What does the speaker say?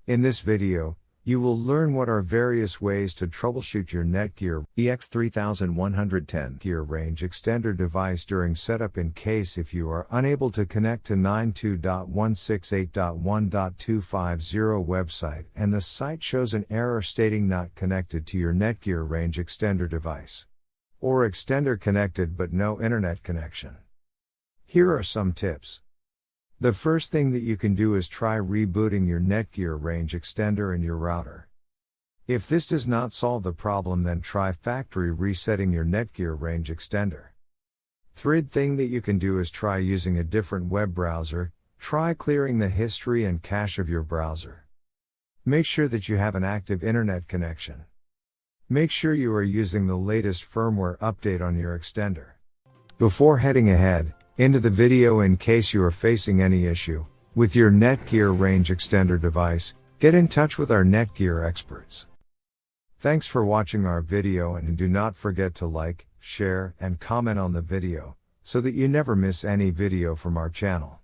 In this video, you will learn what are various ways to troubleshoot your Netgear EX3110 Gear Range Extender device during setup in case if you are unable to connect to 92.168.1.250 website and the site shows an error stating not connected to your Netgear Range Extender device. Or extender connected but no internet connection. Here are some tips. The first thing that you can do is try rebooting your Netgear Range Extender and your router. If this does not solve the problem, then try factory resetting your Netgear Range Extender. Third thing that you can do is try using a different web browser. Try clearing the history and cache of your browser. Make sure that you have an active internet connection. Make sure you are using the latest firmware update on your extender. Before heading ahead into the video, in case you are facing any issue with your Netgear Range Extender device, get in touch with our Netgear experts. Thanks for watching our video, and do not forget to like, share, and comment on the video, so that you never miss any video from our channel.